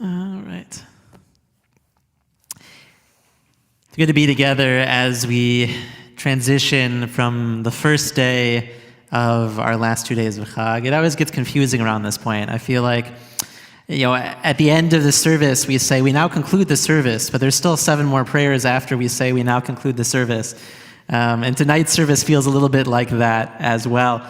All right. It's good to be together as we transition from the first day of our last 2 days of Chag. It always gets confusing around this point. I feel like, at the end of the service, we say we now conclude the service, but there's still 7 more prayers after we say we now conclude the service. And tonight's service feels a little bit like that as well,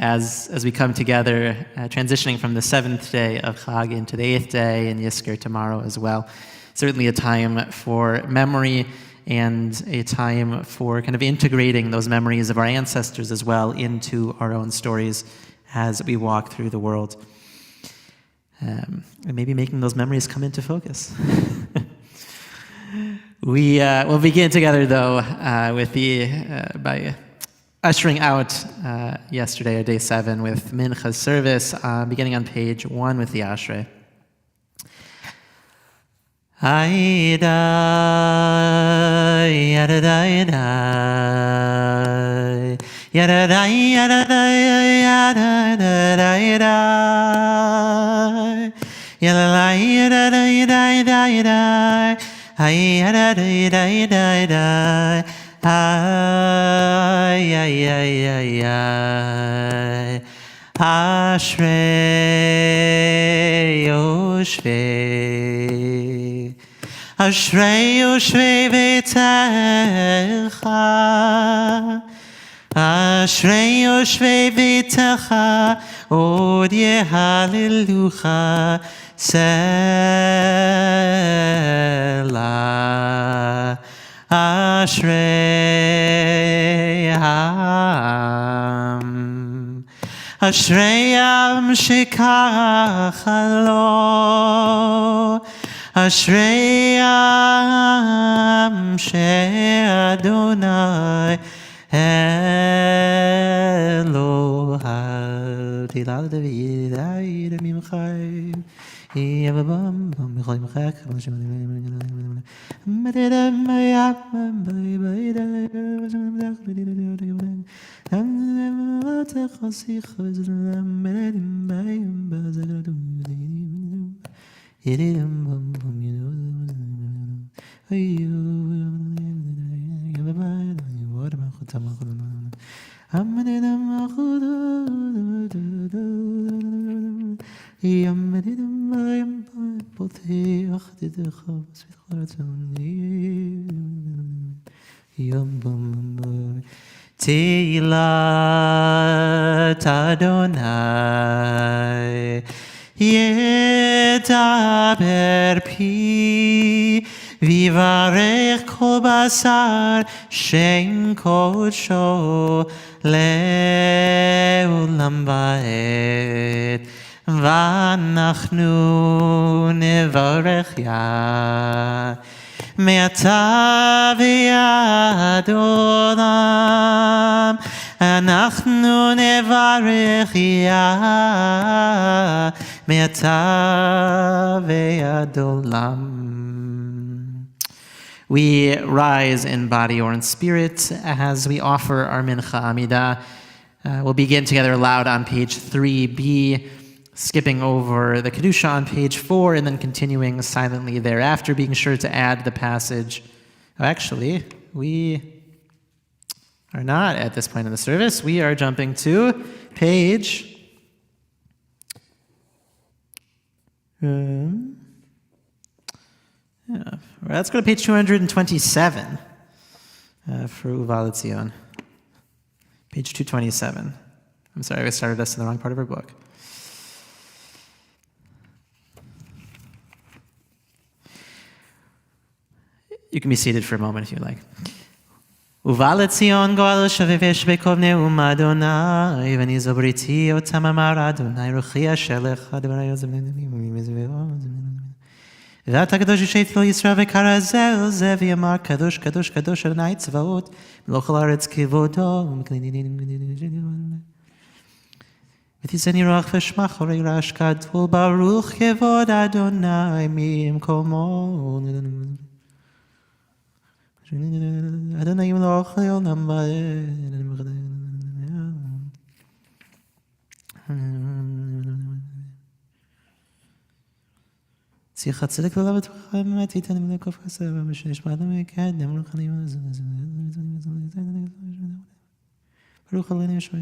as we come together, transitioning from the 7th day of Chag into the 8th day, and Yisker tomorrow as well. Certainly a time for memory and a time for kind of integrating those memories of our ancestors as well into our own stories as we walk through the world. And maybe making those memories come into focus. We'll begin together, though, by ushering out yesterday, day 7, with Mincha service, beginning on page 1 with the Ashrei. Aidai, yadadai, yadadai, yadadai, yadadai, yadadai, yadadai, yadadai, Ashrei Yoshvei, Ashrei Yoshvei V'techa, Ashrei Yoshvei V'techa, Od Yehalilucha Selah. Ashrei Am, Ashrei Am Shekacha Lo, Ashrei Am She'Adonai Elohad. Tilal David Ayid Mimchai. Yavabam Michael Machak. Tilat Adonai Yedaber pi Vivarech kol basar Shem kodsho le'olam va'ed V'anachnu nevarech ya Me'ata v'yad olam Anachnu nevarech ya Me'ata v'yad olam. We rise in body or in spirit as we offer our Mincha Amidah. We'll begin together aloud on page 3b, skipping over the Kedusha on page 4, and then continuing silently thereafter, being sure to add the passage. Actually, we are not at this point in the service. We are jumping to page... let's go to page 227 for Uva L'Tzion. Page 227. I'm sorry, I started us in the wrong part of our book. You can be seated for a moment if you like. Uva L'Tzion go'al shavivesh bekov ne'um Adonai v'nizo briti otam amar Adonai ruchi asher lecha dvarai ozem ואתה קדוש ישית כל ישראל וקרא זה אל זה ויאמר קדוש קדוש קדוש אדוני צבאות מלוא כל הארץ כבודו ותיתני רוח ושמע חורי רעש גדול ברוך כבוד אדוני ממקומו אדוני ימלוך לעולם שיח הצדק לא לבטוח, באמת תיתן לי לקוף חסר, ושנשמע לנו יקדם, רוחנים, ברוך אלוהינו ישוע,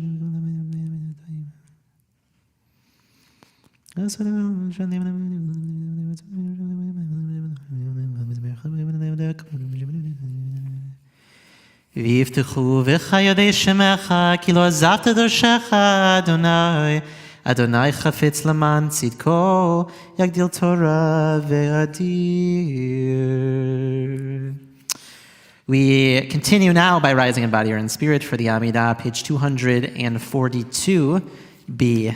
ויפתחו בך ידי שמך, כי לא עזבת דורשך, אדוני. אדוני חפץ למען צדקו, יגדיל תורה ואדיר. We continue now by rising in body or in spirit for the Amidah, page 242b.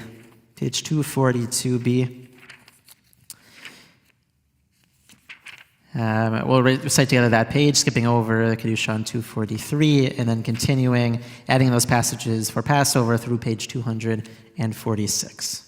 Page 242b. We'll recite together that page, skipping over the Kedusha on 243, and then continuing, adding those passages for Passover through page 246.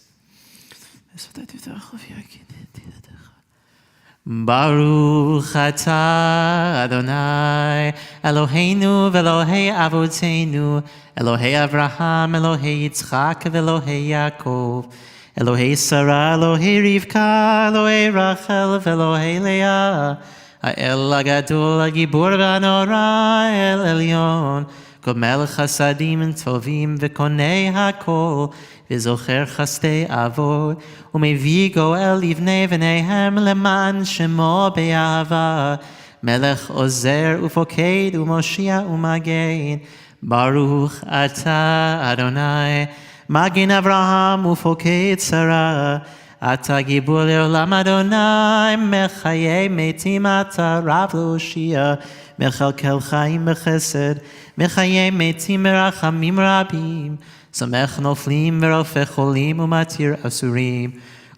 Baruch atah Adonai Eloheinu v'Elohei Avotenu Elohei Avraham Elohei Yitzchak v'Elohei Yaakov Elohei Sarah Elohei Rivka Elohei Rachel v'Elohei Leah Ha'el Hagadol Hagibor v'Hanora El Elyon Gomel Chasadim Tovim v'Konei Hakol וזוכר חסדי אבות, ומביא גואל לבני בניהם למען שמו באהבה, מלך עוזר ופוקד ומושיע ומגן, ברוך אתה אדוני, מגן אברהם ופוקד שרה, אתה גיבור לעולם אדוני, מחיי מתים אתה רב להושיע, מכלכל חיים בחסד, מחיי מתים ברחמים רבים, סומך נופלים ורופא חולים ומתיר אסורים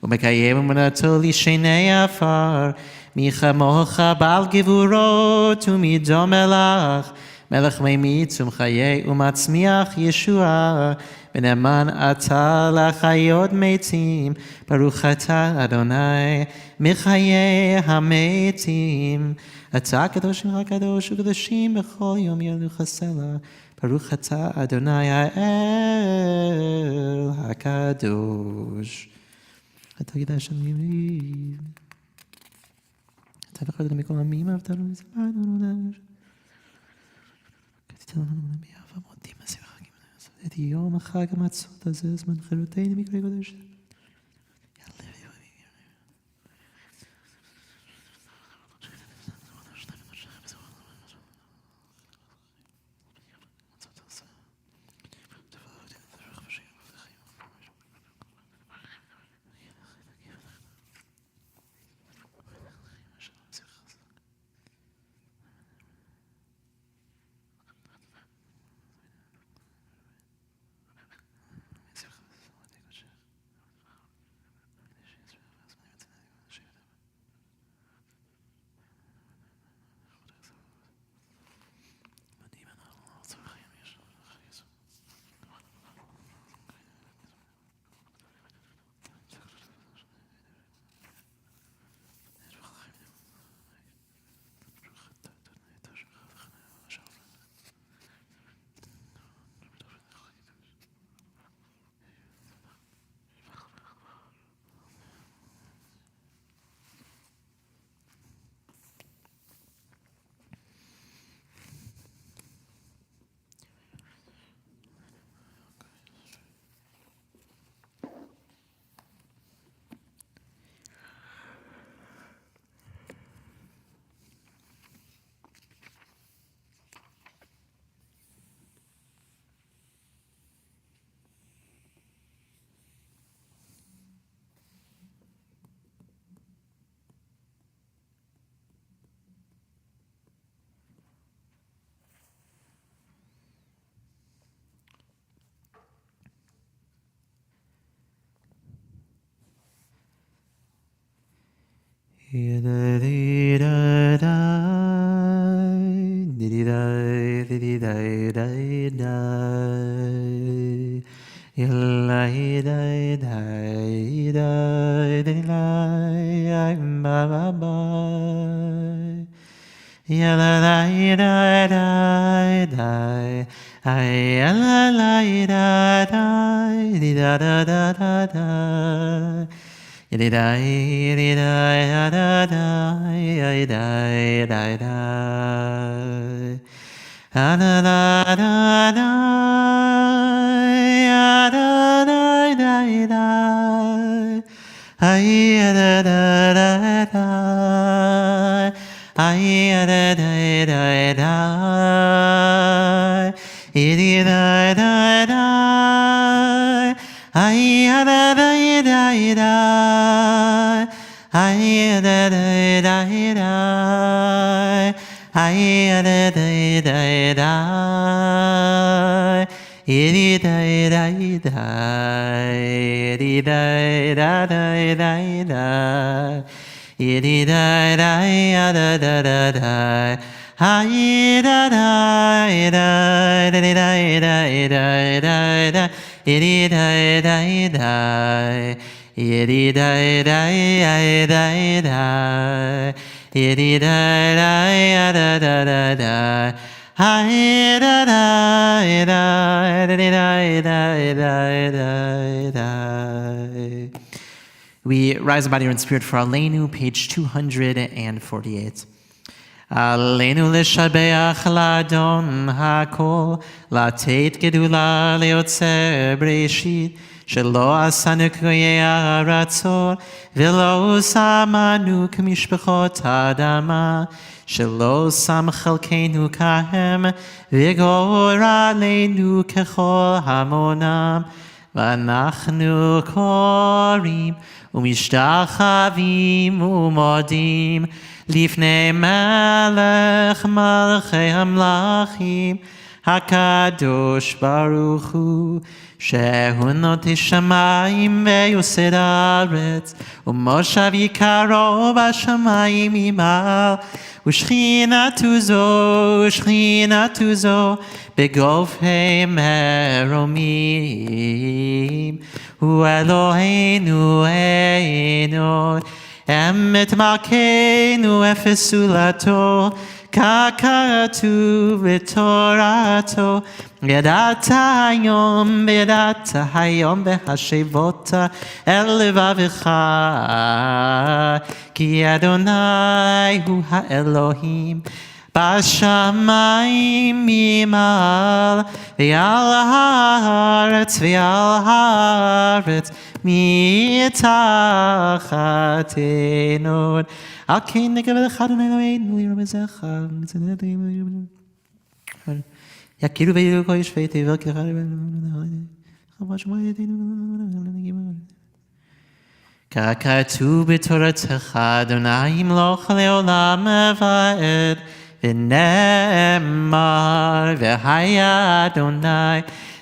ומקיים אמונתו לשני עפר מי כמוך בעל גבורות ומי דומה לך מלך מימית ומחיה ומצמיח ישועה ונאמן אתה לחיות מתים ברוך אתה אדוני מחיי המתים אתה קדוש הקדוש וקדושים בכל יום ילוך הסלע ברוך אתה אדוני האל הקדוש. אתה גידל שנים אתה בחרת מכל עמים אהבת לנו לזמן כתיתן לנו נביאה ומודים לשמחה את יום החג המצות הזה זמן חירותנו מקרי קודש We rise in body and spirit for Aleinu, page 248. Aleinu l'shabeach l'adon hakol, לתת גדולה ליוצר בראשית, שלא עשנו כגויי הרצון, ולא שמנו כמשפחות האדמה, שלא שם חלקנו כהם, וגורל עלינו ככל המונם, ואנחנו קוראים ומשתחווים ומודים לפני מלך מלכי המלכים, הקדוש ברוך הוא, שהוא נוטה שמיים ויוסד הארץ, ומושב יקרו בשמיים ממעל, ושכינתו זו בגופי מרומים. הוא אלוהינו עינו, אמת מלכנו אפס סולתו, ככתוב בתורתו, ידעת היום בהשבות אל לבבך, כי אדוני הוא האלוהים בשמיים ממעל, ועל הארץ מתחתנו. על כן נקבל אחד אלוהינו לרמזך, יכירו ויראו כל יושבי תבל כאחד ככתוב בתורתך, אדוני ימלוך לעולם ועד, ונאמר והיה אדוני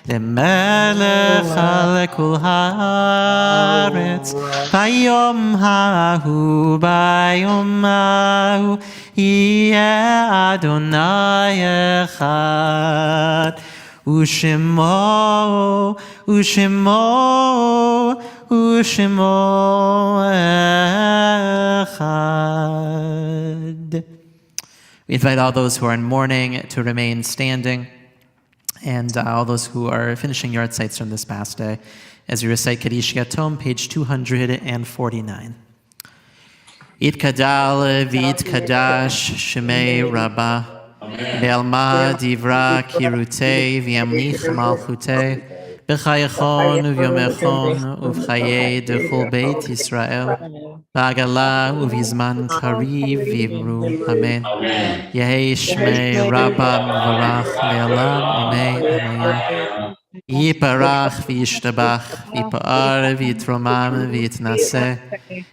למלך על כל הארץ. ביום ההוא יהיה אדוני אחד, ושמו אחד. We invite all those who are in mourning to remain standing, and all those who are finishing yard sites from this past day, as we recite Kaddish Yatom, page 249. Yitkadal v'yitkadash shemei Rabbah, ve'alma divra kirutei v'yamlich malchutei, b'chayachon u'vyomechon u'v'chayei dechol beit Yisrael, b'agala u'v'zman kariv v'imru. Amen. Yehi shmei Rabbah mevarach le'olam amei amaya. Yiparach v'yishtabach v'yipa'ar v'yitromam v'yitnaseh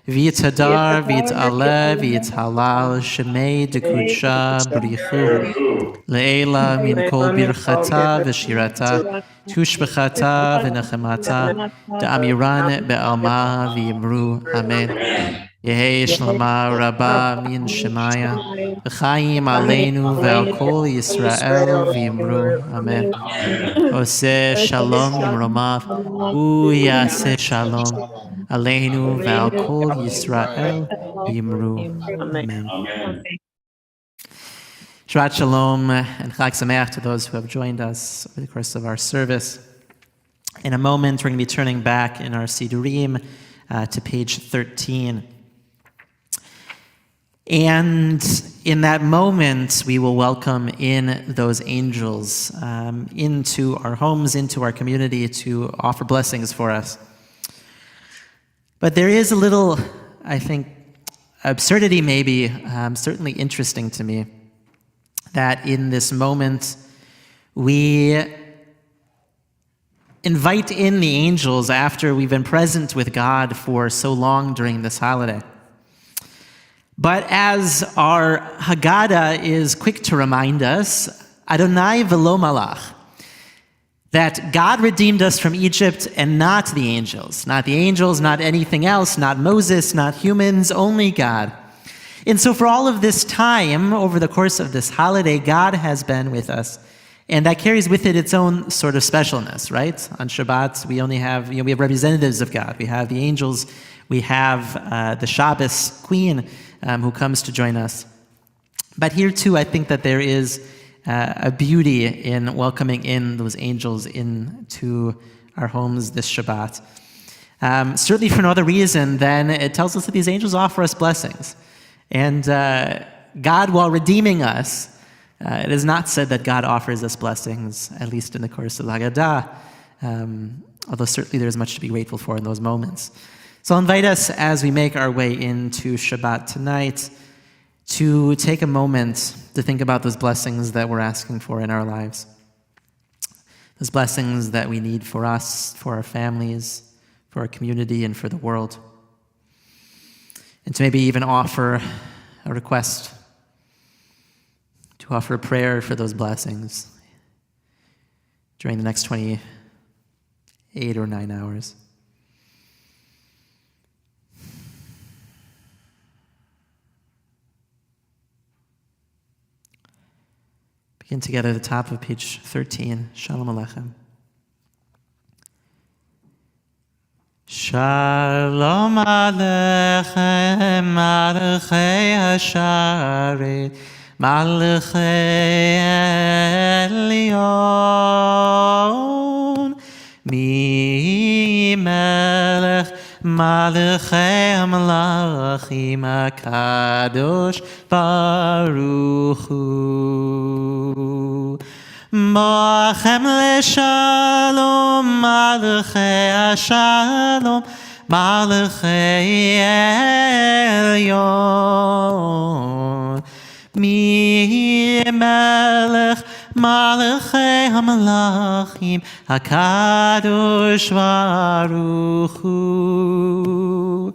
v'yitadar v'yit'aleh v'yit'halal shemei dekudsha b'richu le'ela min kol birchata v'shirata tushbechata v'nechemata da'amiran be'alma v'yimru. Amen. Yehi shlama Rabbah min shemaya v'chayim aleinu ve'al kol Yisrael v'yimru. Amen. Oseh shalom imromav u'yaseh shalom aleinu ve'al kol Yisrael v'yimru. Amen. Shabbat shalom and Chag Sameach to those who have joined us over the course of our service. In a moment, we're going to be turning back in our Sidurim to page 13. And in that moment, we will welcome in those angels into our homes, into our community to offer blessings for us. But there is a little, I think, absurdity maybe, certainly interesting to me, that in this moment we invite in the angels after we've been present with God for so long during this holiday. But as our Haggadah is quick to remind us, Adonai v'lo malach, that God redeemed us from Egypt and not the angels. Not the angels, not anything else, not Moses, not humans, only God. And so for all of this time, over the course of this holiday, God has been with us. And that carries with it its own sort of specialness, right? On Shabbat, we only have, we have representatives of God. We have the angels. We have the Shabbos queen who comes to join us. But here too, I think that there is a beauty in welcoming in those angels into our homes this Shabbat. Certainly for no other reason than it tells us that these angels offer us blessings. And God, while redeeming us, it is not said that God offers us blessings, at least in the course of the Haggadah, although certainly there's much to be grateful for in those moments. So I'll invite us as we make our way into Shabbat tonight to take a moment to think about those blessings that we're asking for in our lives. Those blessings that we need for us, for our families, for our community, and for the world. And to maybe even offer a request, to offer a prayer for those blessings during the next 28 or 9 hours. Begin together at the top of page 13. Shalom Aleichem. Shalom Aleichem, Malchei Hasharet, Malchei Elyon, Mi Melech Malchei HaMelachim HaKadosh Baruch Hu. Ba'achem leShalom Malchei HaShalom Malchei Elyon. Mi Melech Malchei HaMelachim HaKadosh Baruch Hu.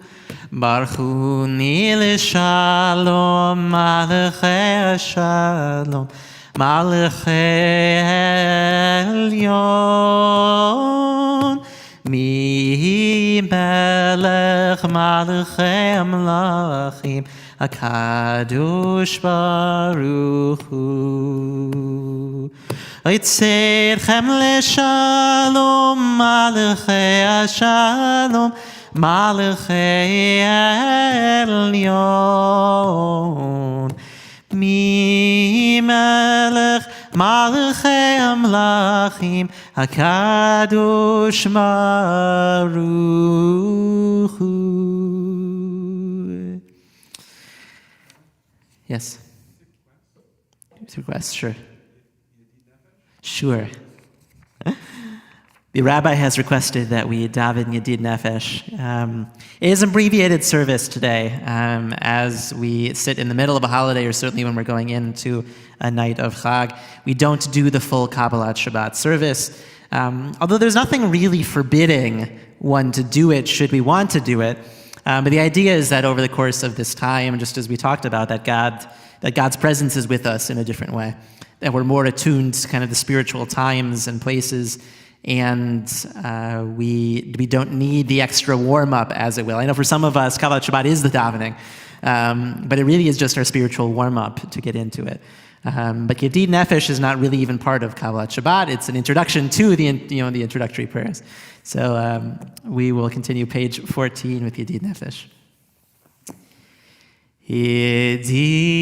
Baruchuni leShalom Malchei HaShalom Malchei Elyon. Mi Melech Malchei HaMelachim HaKadosh Baruch Hu. Yitzerchem leShalom Malchei HaShalom Malchei Elyon. Mi Melech Malchei HaMelachim HaKadosh Baruch Hu. Yes? Request, sure. Sure. The rabbi has requested that we daven Yedid Nefesh. It is an abbreviated service today as we sit in the middle of a holiday, or certainly when we're going into a night of Chag. We don't do the full Kabbalat Shabbat service, although there's nothing really forbidding one to do it should we want to do it. But the idea is that over the course of this time, just as we talked about, that God's presence is with us in a different way, that we're more attuned to kind of the spiritual times and places, and we don't need the extra warm-up, as it will. I know for some of us, Kabbalat Shabbat is the davening, but it really is just our spiritual warm-up to get into it. But Yedid Nefesh is not really even part of Kabbalat Shabbat. It's an introduction to the introductory prayers. So we will continue page 14 with Yedid Nefesh. Yedid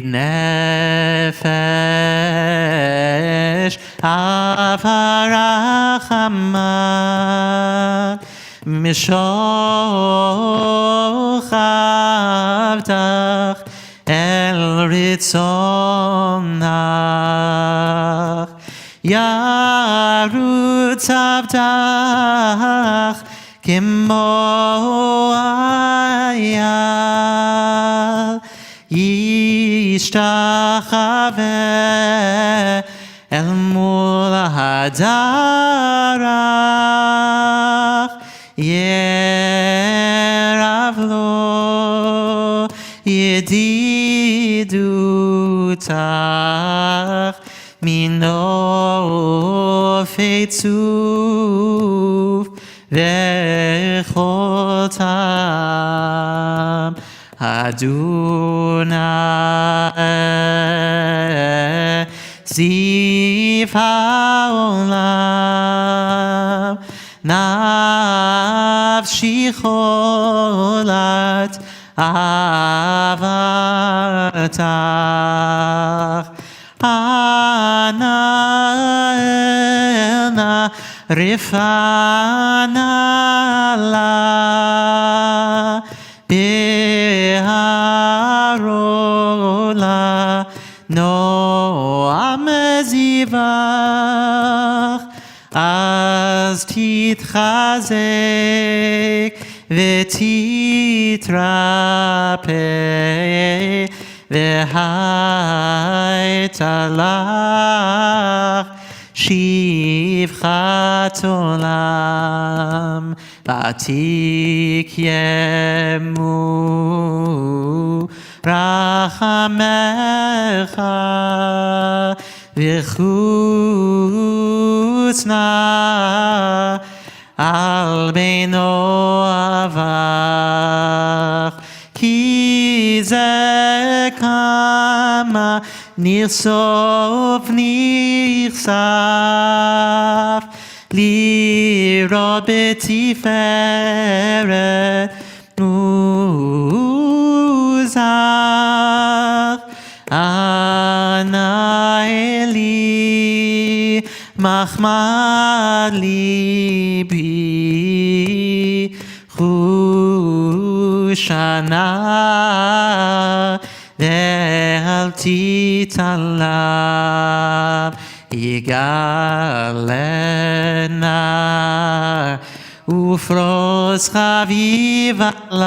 Nefesh Avarach Aman משוכבתך אל רצונך. ירוץ עבדך כמו אייל, ישתחווה אל מול הדרך, ירב לו ידידותך, מנופי צוף וכל טעם. אדוני זיו העולם, נפשי חולת אהבתך. אנא אל רפא נא לה, בהרו לה נועם זיווך, אז תתחזק ותתרפא, והייתה לך שפחת עולם, ועתיק ימו רחמך, וחוץ נא על בנו אבך, כי זה כמה נכסוף נכסף, לראות בתפארת מוזך. אנא אלי מחמד ליבי, חושנה ואל תתעלם, יגלנה ופרוס חביב עלי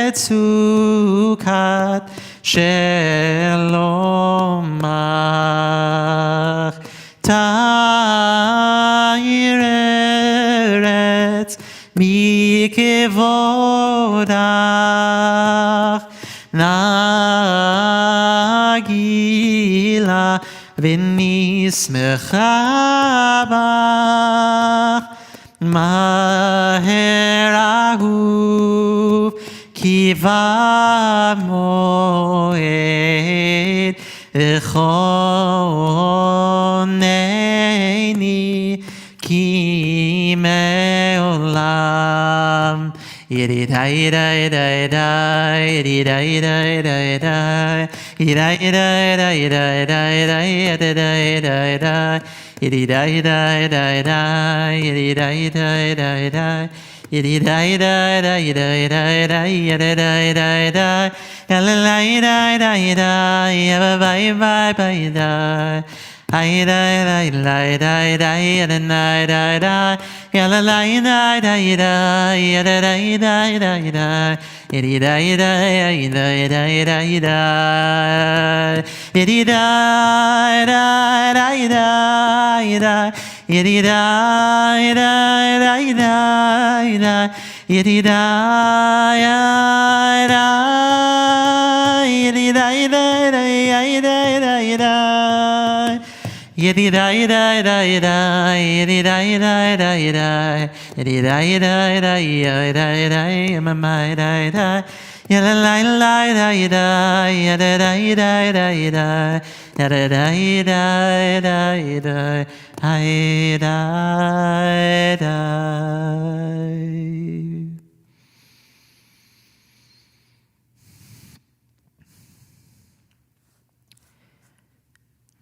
את סוכת שלומך. תאיר ארץ מכבודך, נגילה ונשמחה בך. מהר אהוב כי במועד, וכונני כי מעולם. ידידיי דיי דיי דיי, ידידיי דיי דיי דיי, ידידיי דיי דיי דיי דיי, ידידיי דיי דיי, ידידיי דיי דיי דיי, ידידיי דיי דיי דיי, ידידיי דיי דיי דיי דיי דיי, ידידיי דיי דיי, ילליי דיי דיי דיי, ביי ביי ביי דיי. Ay day day day day day day day day, yalla day day day day, yalla day day day day, yiddy day day day day day day, yiddy day day day day day, yiddy day day day day day, yiddy day day, yiddy day day day day day. Yiddy day day day day, yiddy day day day day, yiddy day day day day day, my day day, yalla day day day day, yada day day day day, yada day day day day, ay day day.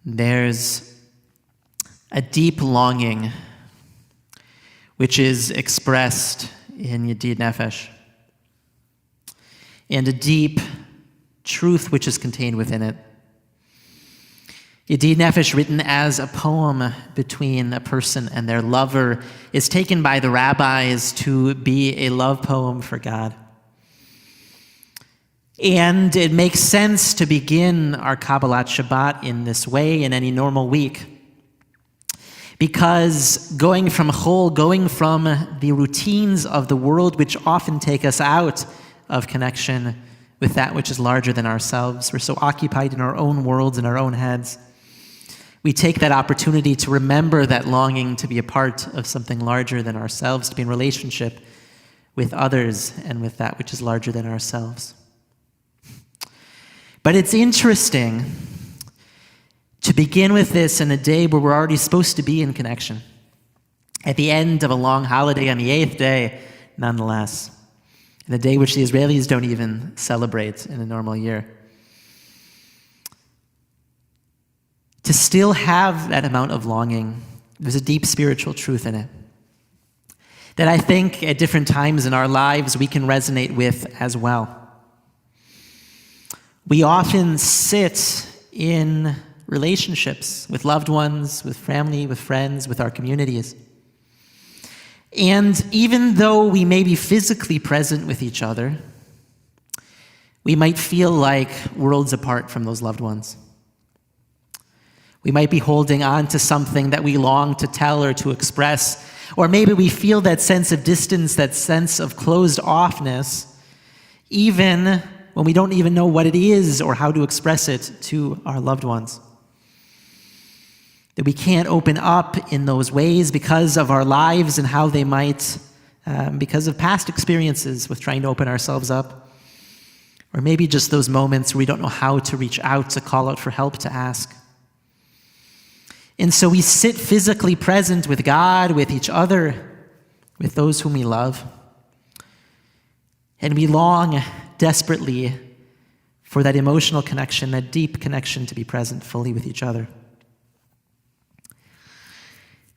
There's a deep longing which is expressed in Yedid Nefesh, and a deep truth which is contained within it. Yedid Nefesh, written as a poem between a person and their lover, is taken by the rabbis to be a love poem for God. And it makes sense to begin our Kabbalat Shabbat in this way in any normal week, because going from the routines of the world which often take us out of connection with that which is larger than ourselves, we're so occupied in our own worlds, in our own heads, we take that opportunity to remember that longing to be a part of something larger than ourselves, to be in relationship with others and with that which is larger than ourselves. But it's interesting to begin with this in a day where we're already supposed to be in connection. At the end of a long holiday on the 8th day, nonetheless. In a day which the Israelis don't even celebrate in a normal year. To still have that amount of longing, there's a deep spiritual truth in it that I think at different times in our lives we can resonate with as well. We often sit in relationships with loved ones, with family, with friends, with our communities. And even though we may be physically present with each other, we might feel like worlds apart from those loved ones. We might be holding on to something that we long to tell or to express, or maybe we feel that sense of distance, that sense of closed offness, even when we don't even know what it is or how to express it to our loved ones. That we can't open up in those ways because of our lives and how they might, because of past experiences with trying to open ourselves up. Or maybe just those moments where we don't know how to reach out, to call out for help, to ask. And so we sit physically present with God, with each other, with those whom we love. And we long desperately for that emotional connection, that deep connection to be present fully with each other.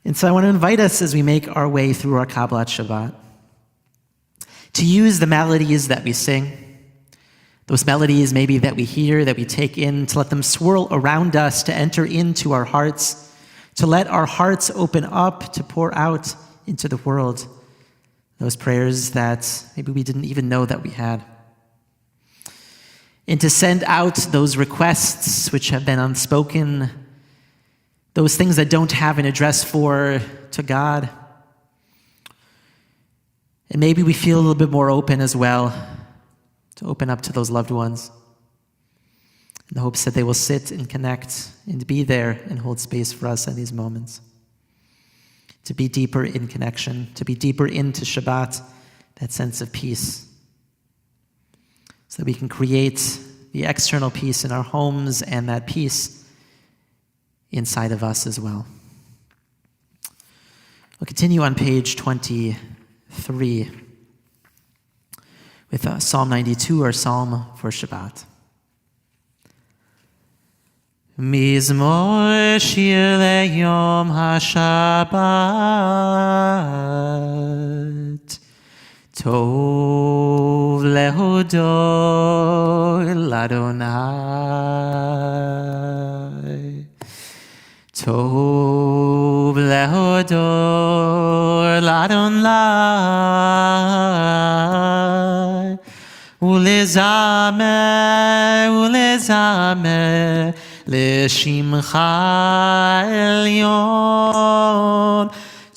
And so I want to invite us as we make our way through our Kabbalat Shabbat to use the melodies that we sing, those melodies maybe that we hear, that we take in, to let them swirl around us, to enter into our hearts, to let our hearts open up, to pour out into the world those prayers that maybe we didn't even know that we had. And to send out those requests which have been unspoken, those things that don't have an address for, to God. And maybe we feel a little bit more open as well, to open up to those loved ones, in the hopes that they will sit and connect and be there and hold space for us in these moments. To be deeper in connection, to be deeper into Shabbat, that sense of peace, so that we can create the external peace in our homes and that peace inside of us as well. We'll continue on page 23 with Psalm 92, our psalm for Shabbat. Mizmor shir leyom haShabbat, tov lehodor l'Adonai, tov lehodor l'Adonai, ulezamer לשמחה עליון,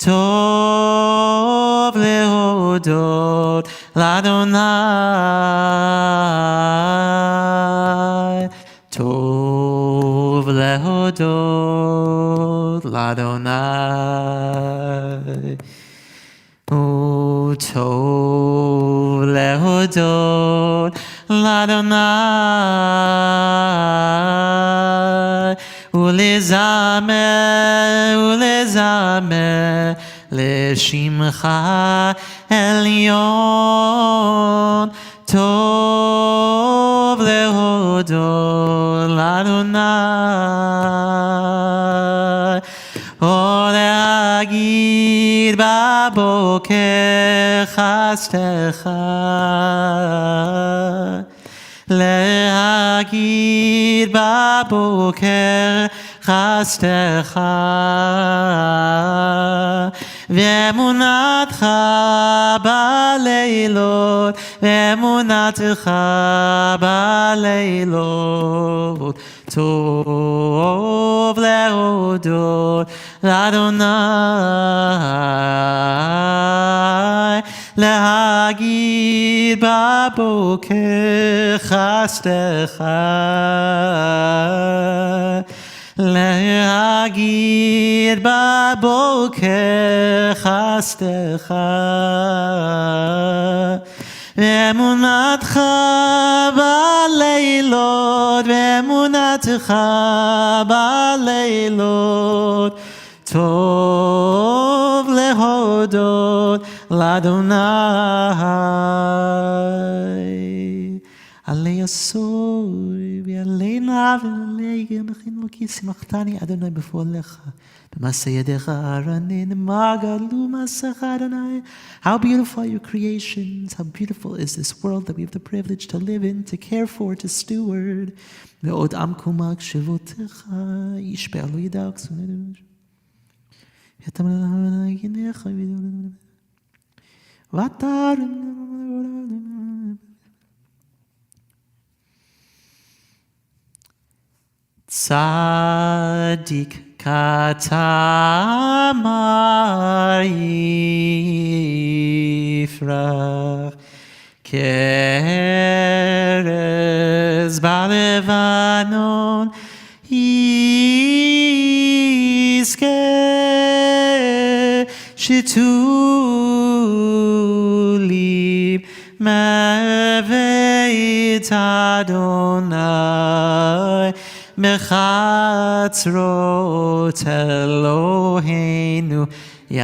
טוב להודות לאדוני, טוב להודות לאדוני, טוב להודות לאדוני, ולזמר לשמך עליון, טוב להודות לאדוני, להגיד בבוקר חסדך, להגיד בבוקר חסדך, ואמונתך בלילות, ואמונתך בלילות. טוב להודות לאדוני, להגיד בבוקר חסדך, להגיד בבוקר חסדך, ואמונתך בלילות, ואמונתך בלילות. טוב להודות לאדוני. עלי אסור ועלי נע ועלי מכין כי שמחתני אדוני בפועלך, במעשה ידיך ארנן מגלו מעשיך אדוני. How beautiful are your creations, how beautiful is this world that we have the privilege to live in, to care for, to steward. ועוד עמקו מחשבותיך, איש בעלו ידע כסוננו. צדיק כתמר יפרח, כארז בלבנון יזכה, שתולים מבית אדוני, בחצרות אלוהינו יפריחו.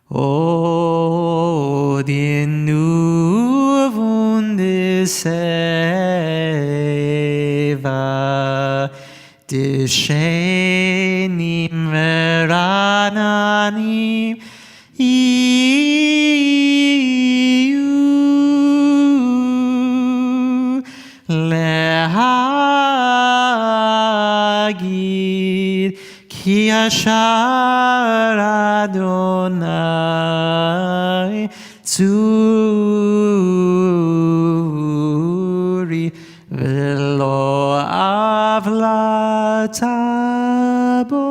עוד ינוב ונדסבה, דשנים ורעננים יהיו, להגיד כי ישר אדוני צורי, ולא עוולתה בו.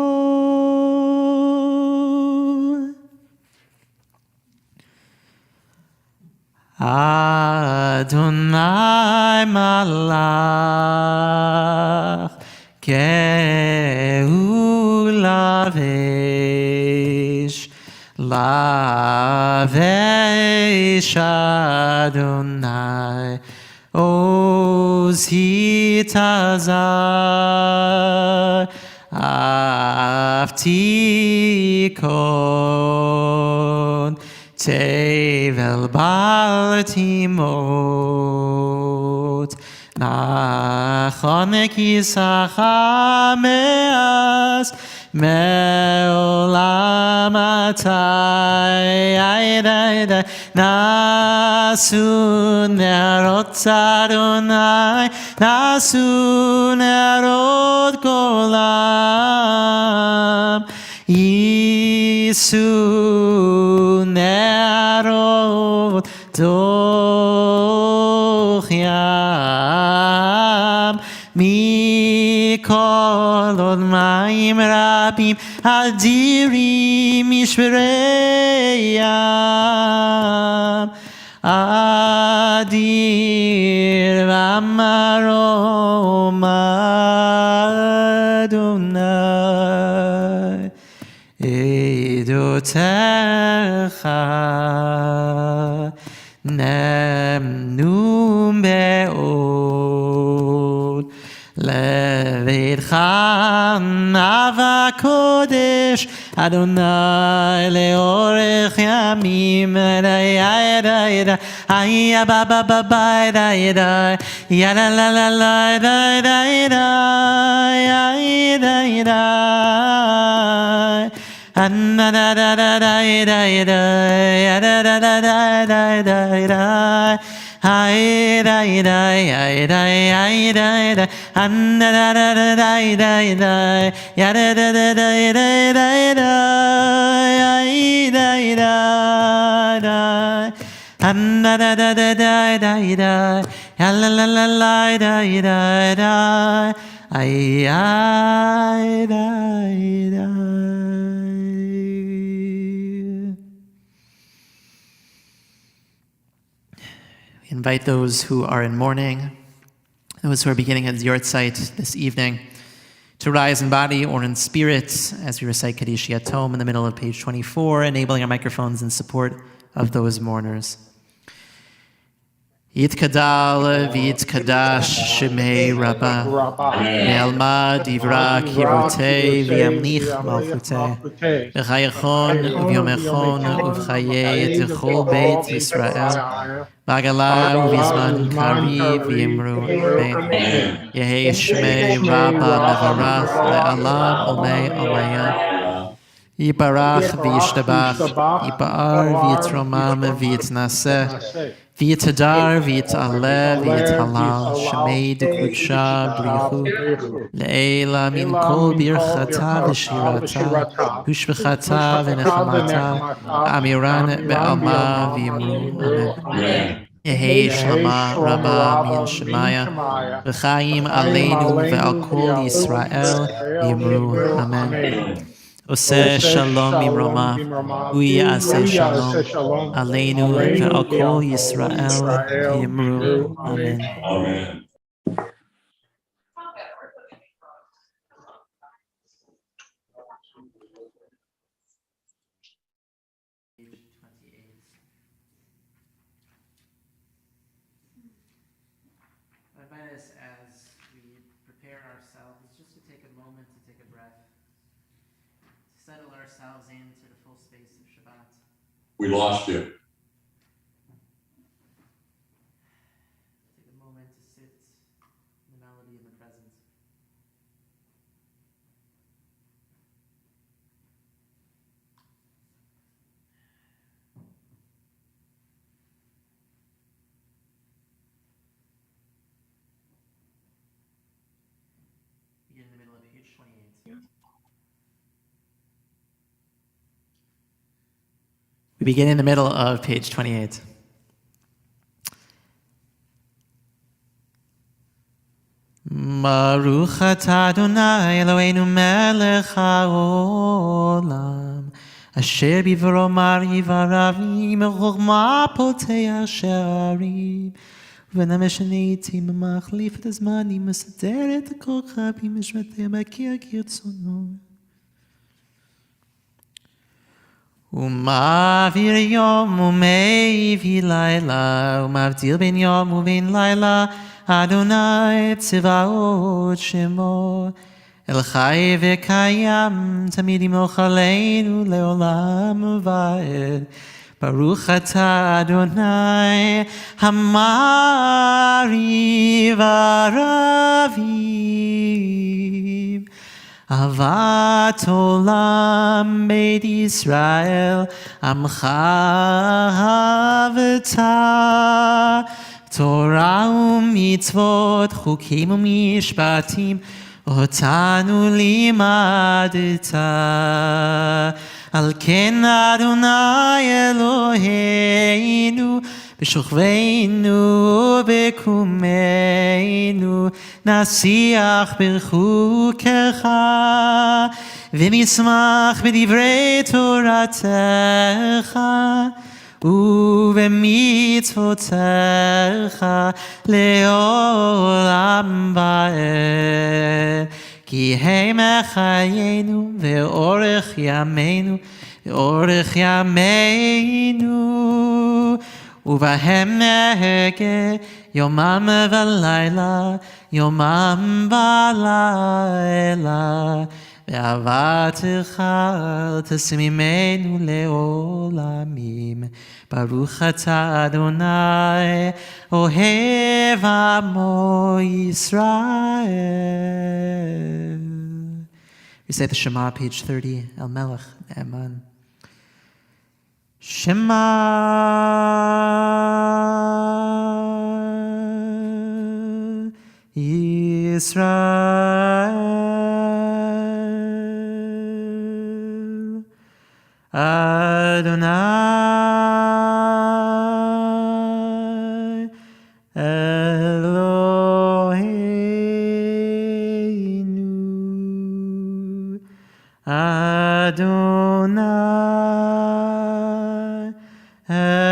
אדוני מלך גאולה לבש אדוני עוז התעזר, אף תיכון תבל בל תימות. נכון כיסך מאז מעולם אתה, נעשו נרות אדוני, נעשו נרות גולם, יישאו נרות דוח ים, מכל עוד מים רבים אדירים ישברי ים, אדיר ומרום אדוני, עדותיך נאמנו מאוד, לבית בביתך אהבה קודש אדוני לאורך ימים היה בא בא בא בא די די יא לה לה לה לה די די די די די na da da da da da da da da da da da da da ay da da ay da ay da da na da da da da da da ya da da da da da da da ay da da da na da da da da da da ya la la la la da da da ay ay da da. Invite those who are in mourning, those who are beginning at Yortzeit this evening, to rise in body or in spirit as we recite Kaddish Yatom in the middle of page 24, enabling our microphones in support of those mourners. Yitkadal v'yitkadash shemei Rabbah Ne'alma divra kirutei v'yamlich malchutei v'chayachon u'vyomechon u'v'chayei t'chol beit Yisrael Bagala u'vizman kariv v'yimru amen Yehei shmei Rabbah mevarach le'alam olmei omayah Yibarach v'yishtabach Yipa'ar v'yitromam v'yitnaseh V'yitadar, v'yitaleh, v'yithalal, shemei d'kudsha brichu, le'ela min kol birchata v'shirata, hushvechata v'nechamata, amiran be'alma v'yimru, amen. Yehei shlama rabba min shemaya, v'chaim aleinu ve'al kol Yisrael, v'yimru, amen. Oseh shalom mimroma, hu yaseh shalom, aleinu ve'al kol Yisrael v'yimru. Amen. Amen. I invite us as we prepare ourselves just to take a moment to take a breath. Settle ourselves into the full space of Shabbat. We lost you. Take a moment to sit in the melody and the presence. Begin in the middle of page 28. We begin in the middle of page 28. Baruch atah Adonai Eloheinu melech haolam asher bivro mariv aravim chokhmah poteach she'arim ונמשנה עתים ומחליף את הזמנים מסדר את הכוכבים משמטה מכיר כרצונו ומעביר יום ומביא לילה ומבדיל בין יום ובין לילה אדוני צבאות שמו אל חי וקיים תמיד ימלוך עלינו לעולם ועד ברוך אתה אדוני המעריב ערבים אהבת עולם בית ישראל עמך אהבת תורה ומצוות חוקים ומשפטים אותנו לימדת על כן אדוני אלוהינו בשוכבנו ובקומנו נשיח בחוקך ונשמח בדברי תורתך ובמצוותיך לעולם ועד כי הם חיינו ואורך ימינו ואורך ימינו ובהם נהגה יומם ולילה יומם ולילה, ואהבתך תשמימנו לעולמים. ברוך אתה אדוני, אוהב עמו ישראל. We say the Shema, page 30, El Melech, Eman. Shema Yisrael Adonai Eloheinu Adonai Echad.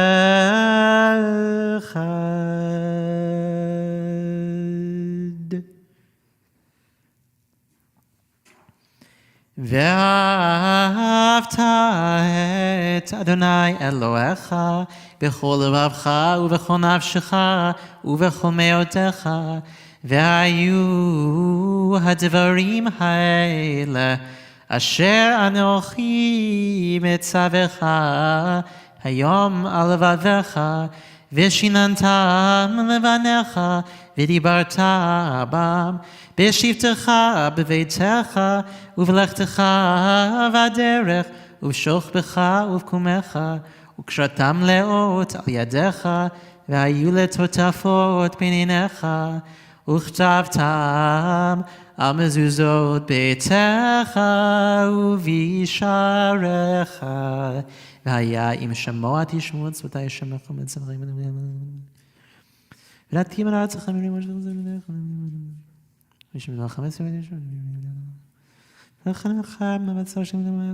ואהבת את אדוני אלוהיך בכל לבבך ובכל נפשך ובכל מאודך. והיו הדברים האלה אשר אנוכי מצווך היום על לבביך, ושיננתם לבניך ודיברת בם בשבתך בביתך ובלכתך בדרך ובשוכבך ובקומך, וקשרתם לאות על ידיך והיו לטוטפות בין עיניך, וכתבתם על מזוזות ביתך ובשעריך. והיה אם שמוע תשמעו את שפתי שמך ומצוותיך ונתים על ארצך מרימות של זה בדרך ושמדבר 15 ולכן לך מבצע שמדבר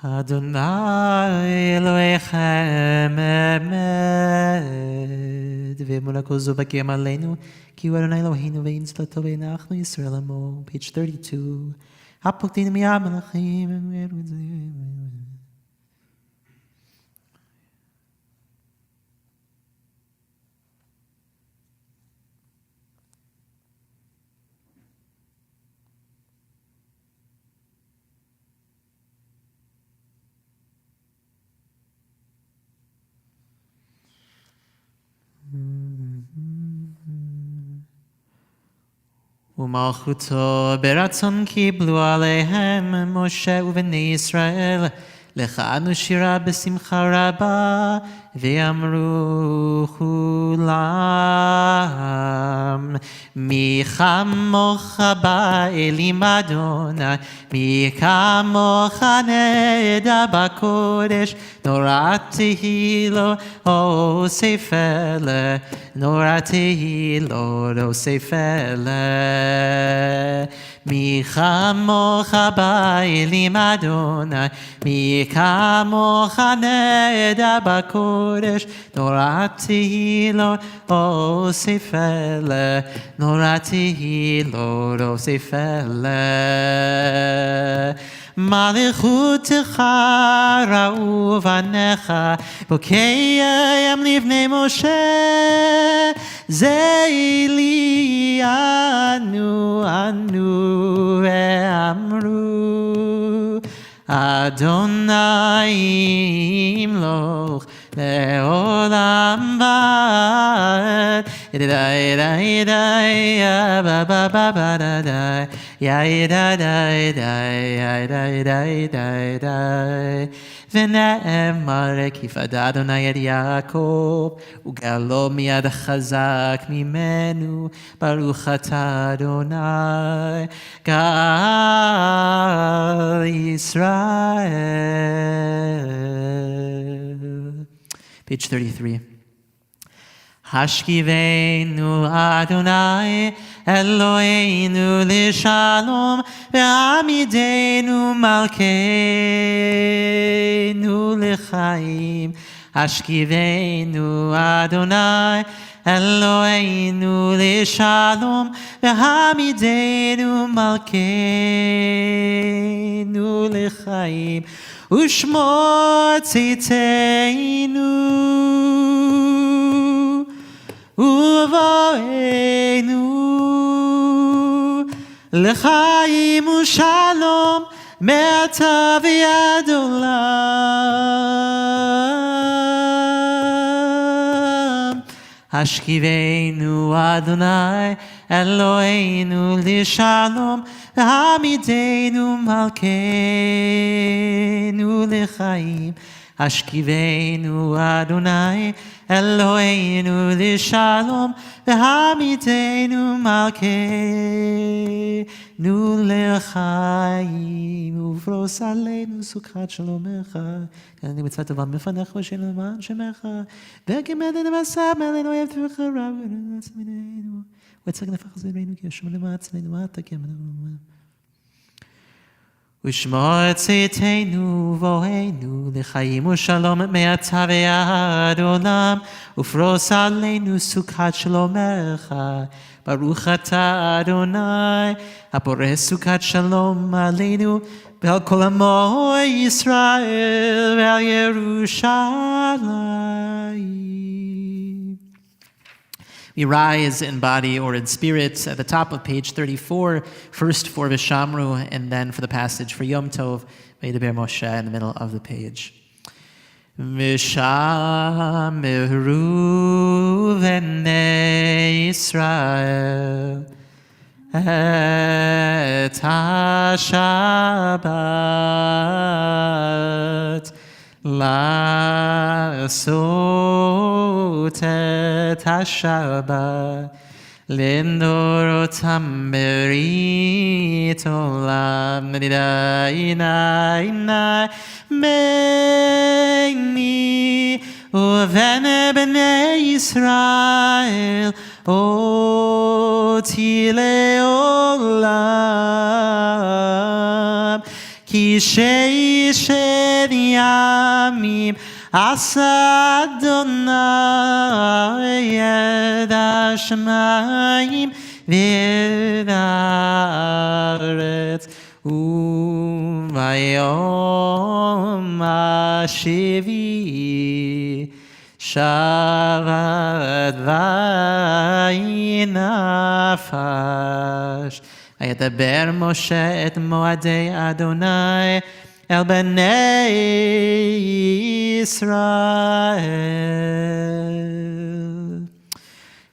אדוני אלוהיכם אמת, ואמונה כל זו בקרם עלינו, כי הוא אדוני אלוהינו ואין צלתו ואנחנו ישראל עמו. page 32. הפוקדים מיד מלאכים ואמרו את זה. ומלכותו ברצון קיבלו עליהם משה ובני ישראל, לך אנו שירה בשמחה רבה, ואמרו כולם, מי כמוך באלים אדוני, מי כמוך נדע בקודש, נורא תהילו אוסף אלה, נורא תהילו אוסף אלה. מי כמוך באלים אדוני, מי כמוך נדע בקודש, נורא תהילו אוסף אלה, נורא תהילו אוסף אלה. מלכותך ראו בניך, בוקעם לבני משה, זה לי אנו ואמרו, אדוני ימלוך לעולם ועד, da da da ya ba ba ba ba da da ya da da da da da da da ונאמר כי פדה אדוני את יעקב וגאלו מיד חזק ממנו ברוך אתה אדוני גאל ישראל. Page 33. השכיבנו אדוני אלוהינו לשלום ועמידנו מלכנו לחיים. השכיבנו אדוני אלוהינו לשלום ועמידנו מלכנו לחיים. ושמור צאתנו ובואנו לחיים ושלום מעתה ועד עולם. השכיבנו אדוני אלוהינו לשלום ועמידנו מלכנו לחיים. השכיבנו אדוני אלוהינו לשלום ועמידנו מלכנו לחיים. ופרוס עלינו סוכת שלומך אני מצווה טובה מפניך ושלמען שמך וכמדנו וסם עלינו יבטחך רב ונעצמנו וצג נפח זרנו כי ישום למעצמנו מה תקמנו ושמור צאתנו ובואנו לחיים ושלום מעתה ועד עולם ופרוס עלינו סוכת שלומך ברוך אתה אדוני הפורס סוכת שלום עלינו ועל כל עמו ישראל ועל ירושלים. We rise in body or in spirit at the top of page 34, first for Vishamru, and then for the passage for Yom Tov, Vaydaber Moshe in the middle of the page. Vishamru v'nei Yisrael et ha-Shabbat לעשות את השבת לנדורותם ברית עולם נדידי ביני ובין בני ישראל אותי לעולם כי שישב ימים עשה אדוני את השמים ואת הארץ וביום השביעי שבת וינפש וידבר משה את מועדי אדוני אל בני Israel.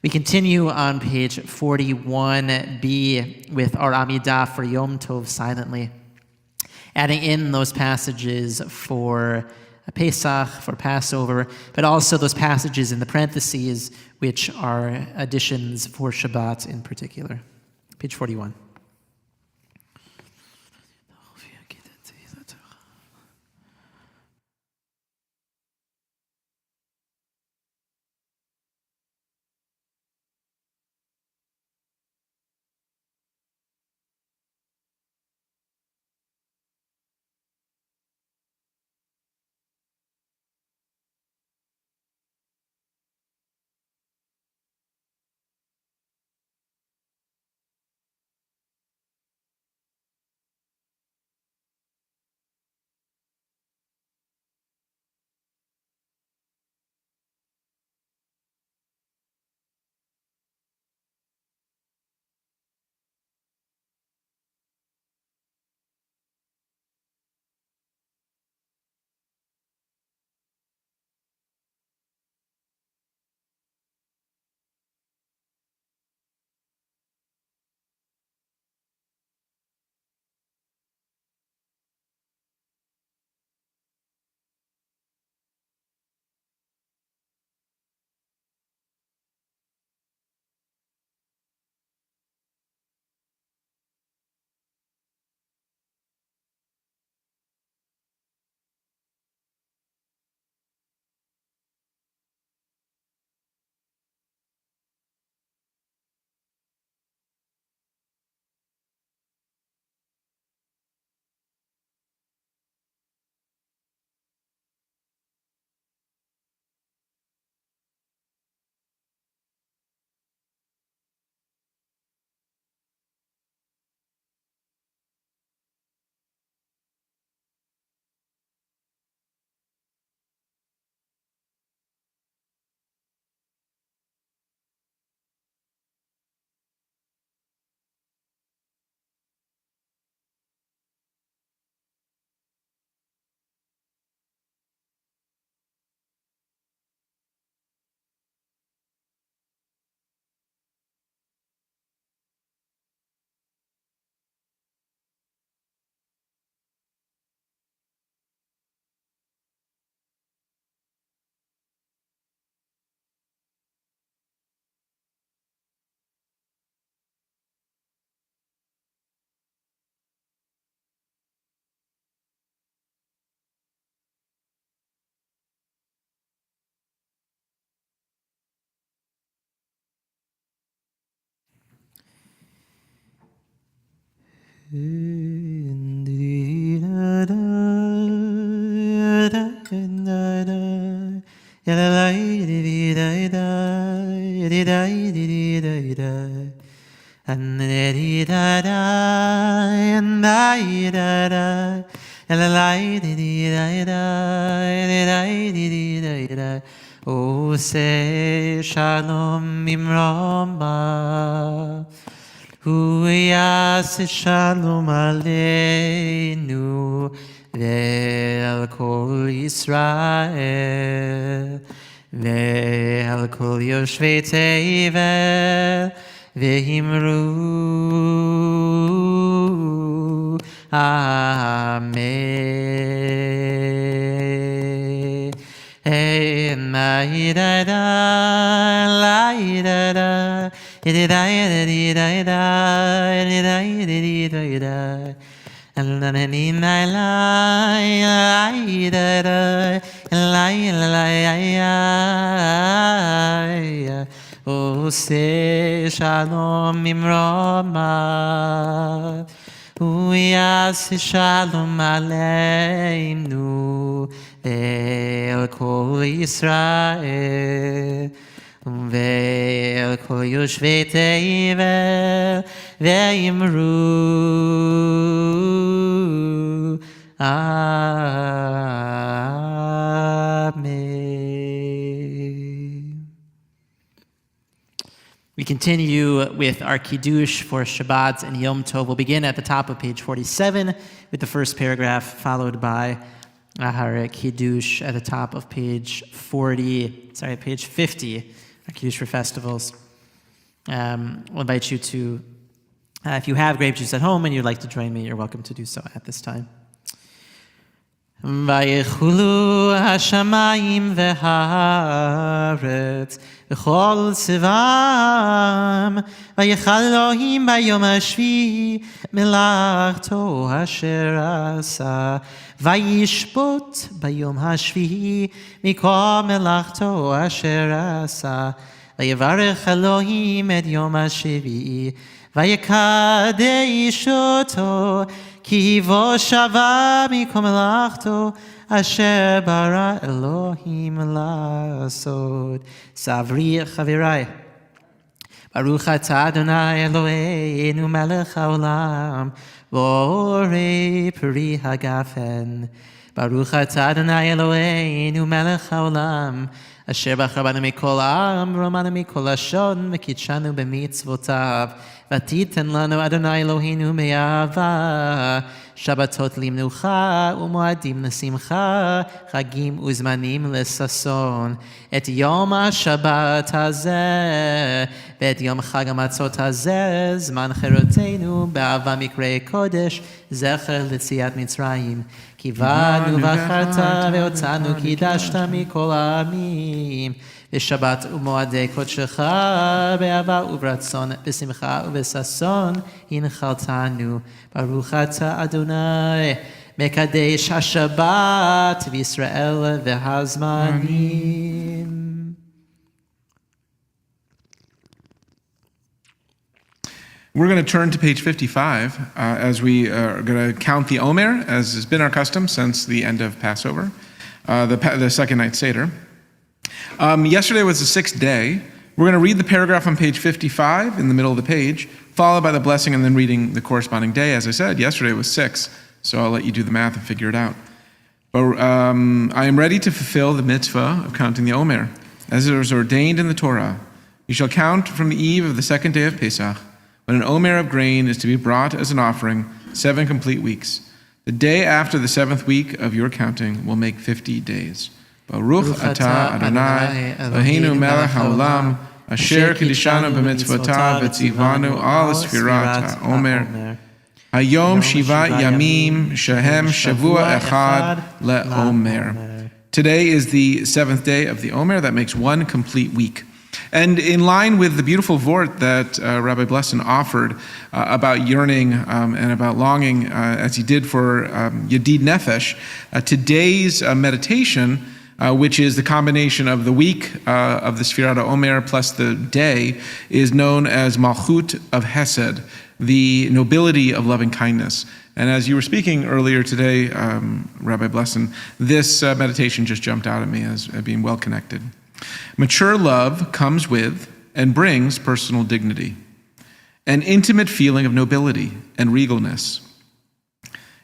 We continue on page 41b with our Amidah for Yom Tov silently, adding in those passages for Pesach, for Passover, but also those passages in the parentheses which are additions for Shabbat in particular. Page 41. Oh, say shalom imrama, hu yas shalom aleinu, ve'al kol Yisrael, ve'al kol yoshvei tevel, ve'himru, amen. Oh, say shalom imrama, uyas shalom aleinu, ve'el kol Yisrael, ve'el kol yoshvei tevel, ve'imru, amen. We continue with our Kiddush for Shabbat and Yom Tov. We'll begin at the top of page 47 with the first paragraph, followed by our Kiddush at the top of page 50, our Kiddush for festivals. We'll invite you to, if you have grape juice at home and you'd like to join me, you're welcome to do so at this time. ויחולו השמיים והארץ וכל צבאם ויחל אלוהים ביום השביעי מלאכתו אשר עשה וישפוט ביום השביעי מכל מלאכתו אשר עשה ויברך אלוהים את יום השביעי ויקדש אותו כי בו שווה מכל מלאכתו אשר ברא אלוהים לעשות. סברי חבריי, ברוך אתה אדוני אלוהינו מלך העולם בורא פרי הגפן. ברוך אתה אדוני אלוהינו מלך העולם אשר בחר בנו מכל העם ורומנו מכל לשון וקידשנו במצוותיו. ותיתן לנו אדוני אלוהינו מאהבה שבתות למנוחה ומועדים לשמחה חגים וזמנים לששון. את יום השבת הזה ואת יום חג המצות הזה זמן חירותנו באהבה מקראי קודש זכר ליציאת מצרים. כי באנו בחרת ואותנו קידשת מכל העמים בשבת ומועדי קודשך באהבה וברצון בשמחה ובששון הנחלתנו. ברוך אתה אדוני מקדש השבת וישראל והזמנים. We're going to turn to page 55 as we are going to count the Omer, as has been our custom since the end of Passover, the second night Seder. Yesterday was the sixth day. We're going to read the paragraph on page 55 in the middle of the page, followed by the blessing and then reading the corresponding day. As I said, yesterday was 6, so I'll let you do the math and figure it out. But I am ready to fulfill the mitzvah of counting the Omer, as it was ordained in the Torah. You shall count from the eve of the second day of Pesach, when an Omer of grain is to be brought as an offering, 7 complete weeks. The day after the 7th week of your counting will make 50 days. Baruch atah Adonai Eloheinu melech haolam asher kiddushanu b'mitzvotav v'tzivanu al sfirat ha'omer hayom shiva yamim shehem shavua echad le'omer. Today is the 7th day of the Omer. That makes 1 complete week. And in line with the beautiful vort that Rabbi Blesson offered about yearning and about longing, as he did for Yedid Nefesh, today's meditation which is the combination of the week of the Sfirat Omer plus the day, is known as Malchut of Hesed, the nobility of loving kindness. And as you were speaking earlier today, Rabbi Blesson, this meditation just jumped out at me as being well connected. Mature love comes with and brings personal dignity, an intimate feeling of nobility and regalness.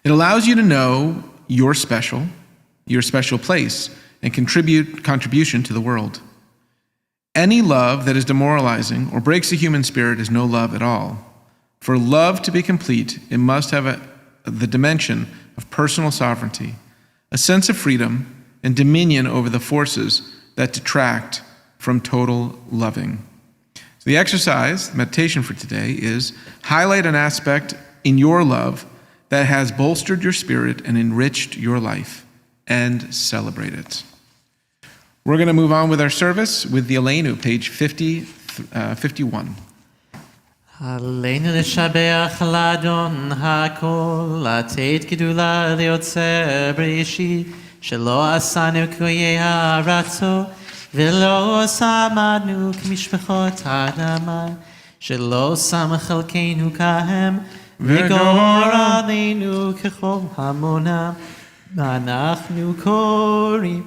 It allows you to know your special place, and contribution to the world. Any love that is demoralizing or breaks the human spirit is no love at all. For love to be complete, it must have the dimension of personal sovereignty, a sense of freedom, and dominion over the forces that detract from total loving. So the exercise, meditation for today, is highlight an aspect in your love that has bolstered your spirit and enriched your life, and celebrate it. We're going to move on with our service with the Aleinu, page 51. עלינו לשבח לאדון הכל, לתת גדולה ליוצר בראשית, שלא עשנו כאויי ארצו, ולא שמנו כמשפחות האדמה, שלא שם חלקנו כהם, וגור עלינו ככל המונם, ואנחנו קוראים,